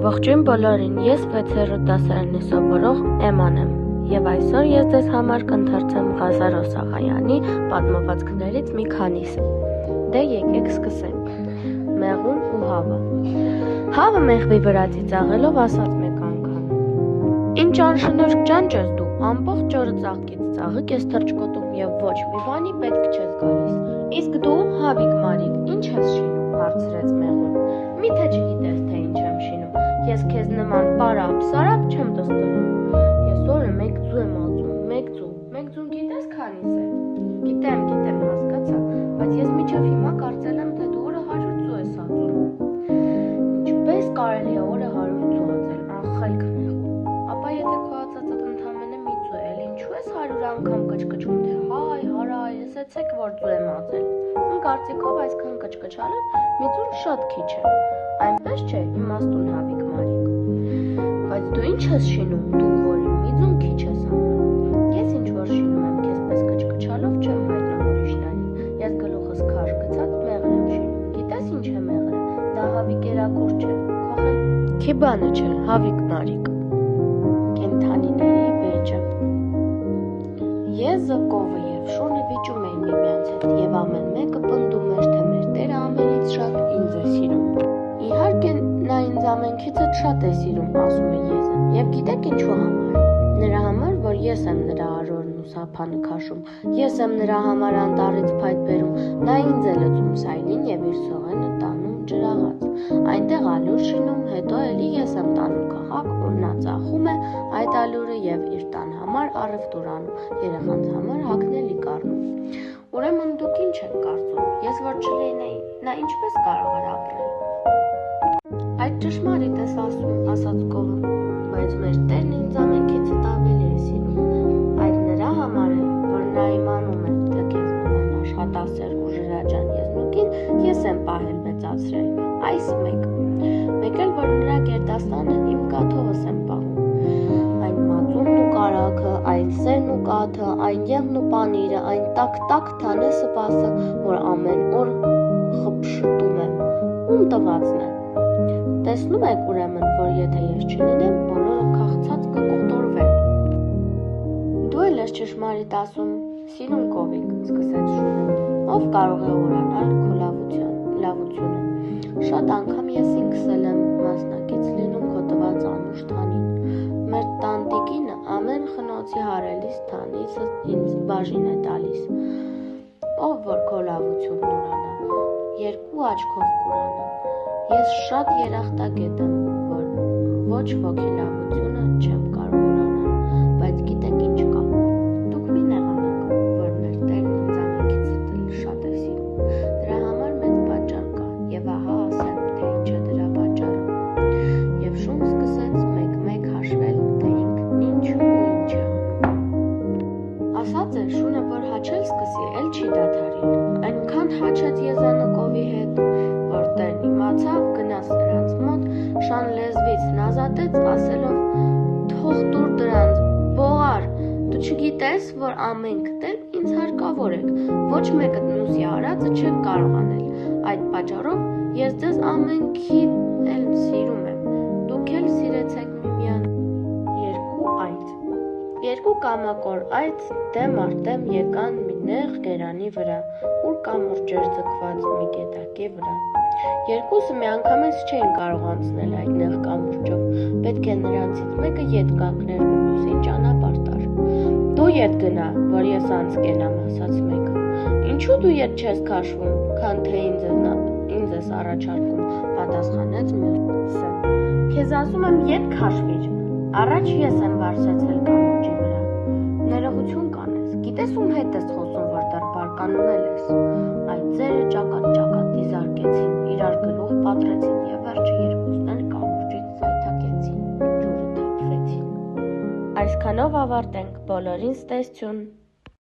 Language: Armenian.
Ողջույն բոլորին, ես 6-րդ դասարանի սովորող Էման եմ և այսօր ես ձեզ համար կընթերցեմ Ղազար Օսաղայանի պատմվածքներից մի քանիսը։ Դե եկեք սկսենք։ Մեղուն ու հավը։ Հավը մեղվի վրա ծիծաղելով ասաց մեկ անգամ. Ինչ անշնորհք ջանջ ես դու, ամբողջ օրը ծաղկից ծաղիկ ես թռչկոտում և ոչ մի բանի պետք չես գալիս։ Իսկ դու, Հավիկ Մարիկ, ինչ ես շինում, հարցրեց մեղուն։ Միթե չգիտես, թե ինչ եմ շինում։ Ես քեզ նման պարապ-սարապ չեմ դստվում։ Ես օրը մեկ ձու եմ ածում, մեկ ձուն գիտես քանիս է։ Գիտեմ, հասկացա, բայց ես մինչև հիմա կարծել եմ, թե դու օրը 100 ձու ես ածում։ Ինչպես կարելի է օրը 100 ձու ածել, անխելք մեղուն։ Ապա եթե քո ածածդ ընդամենը մի ձու է, ինչու ես 100 անգամ կչկչում, թե հայ, հարայ, ասեցեք, որ ձու եմ ածել։ Իմ կարծիքով այսքան կչկչալը մի ձուն շատ քիչ է։ Այնպես չէ, իմաստուն Հավիկ Մարիկ։ Բայց դու ինչ ես շինում, դու որի մի ձուն քիչ ես համարում։ Ես ինչ որ շինում եմ քեզ պես կչկչալով չեմ հայտնում ուրիշներին։ Ես գլուխս քաշ գցած մեղր եմ շինում։ Գիտես ինչ է մեղրը։ Դա հավիկերակուր չէ, քո խելքի բանը չէ, Հավիկ Մարիկ։ Կենդանիների վեճը։ Եզը, կովը և շունը վիճում էին միմյանց հետ և ամեն մեկը պնդում էր, թե մեր Տերը ամենից շատ ինձ է սիրում։ Իհարկե նա ինձ ամենքիցս շատ է սիրում, ասում է Եզը, և գիտեք ինչու համար։ Նրա համար, որ ես եմ նրա արորն ու սափանը քաշում, ես եմ նրա համար անտառից փայտ բերում, նա ինձ է լցում սայլին և իր սողենը տանում ջրաղաց, այնտեղ ալյուր շինում, հետո էլի ես եմ տանում քաղաք, որ նա ծախում է այդ ալյուրը և իր տան համար առևտուր անում, երեխանց համար հագնելիք առնում։ Ուրեմն դուք ինչ եք կարծում, ես որ չլինեի, նա ինչպես կարող էր ապրել։ Այդ ճշմարիտ ես ասում, ասաց կովը, բայց մեր Տերն ինձ ամենքիցս ավելի է սիրում։ Այդ նրա համար է, որ նա իմանում է, թե քեզ նման աշխատասեր ու ժրաջան եզնուկին ես եմ պահել մեծացրել, այս մեկ էլ որ նրա գերդաստանը իմ կաթովս եմ պահում։ Այն մածունն ու կարագը, այն սերն ու կաթը, այն եղն ու պանիրը, այն տակ թանեսը պասը, որ ամեն օր խփշտում եմ, ում տվածն է։ Տեսնում եք ուրեմն, որ եթե ես չլինեմ, բոլորը քաղցած կկողտորվեն։ Դու էլ ես ճշմարիտ ասում, սիրուն կովիկ, սկսեց շունը, ով կարող է ուրանալ քո լավությունը։ Շատ անգամ ես ինքս էլ եմ մասնակից լինում քո տված անուշ թանին։ Մեր տանտիկինը ամեն խնոցի հարելիս թանիցը ինձ բաժին է տալիս։ Ով որ քո լավությունն ուրանա, երկու աչքով կուրանա։ Ես շատ երախտագետ եմ, որ ոչ ոքի լավությունը չեմ կարող ուրանալ, բայց գիտեք ինչ կա։ Դուք մի նեղանաք, որ մեր Տերն ինձ ամենքիցս շատ է սիրում։ Դրա համար մեծ պատճառ կա, և ահա ասեմ, թե ինչ է դրա պատճառը։ Եվ շուն սկսեց մեկ-մեկ հաշվել, թե ինքն ինչ ու ինչ է անում։ Ասած էր շունը, որ հաչել սկսի, էլ չի դադարի։ Այնքան հաչեց Եզանը կովի հետ, որ Տերն իմացավ, գնաց նրանց մոտ, շան լեզվից նազատեց, ասելով. «Թող տուր դրանց, բողար, դու չգիտես, որ ամենքդ էլ ինձ հարկավոր եք, ոչ մեկդ մյուսի արածը չեք կարող անել, այդ պատճառով ես ձեզ ամենքիդ էլ սիրում եմ, դուք էլ սիրեցեք միմյանց»։ Երկու կամակոր այծ դեմ առ դեմ եկան մի նեղ գերանի վրա, ուր կամուրջ էր ձգված մի գետակի վրա։ Երկուսը միանգամից չէին կարող անցնել այդ նեղ կամուրջով, պետք է նրանցից մեկը ետ կանգներ ու մյուսին ճանապարհ տար։ Դու ետ գնա, որ ես անցկենամ, ասաց մեկը։ Ինչու դու ետ չես քաշվում, քան թե ինձ ես առաջարկում, պատասխանեց մյուսը։ Քեզ ասում եմ ետ քաշվիր, առաջ ես եմ վարսեցել կամուրջի վրա։ Ներողություն կանես, գիտես ում հետ ես խոսում, որ դեռ բարկանում ես։ Այդ ձերը ճակատ դիզարկեցին, իրար գլուխ պատրեցին և վերջը երկուսն էլ կամուրջից զայթակեցին, ջուրը թափվեցին։ Այսքանով ավարտենք, բոլորին ստեսություն։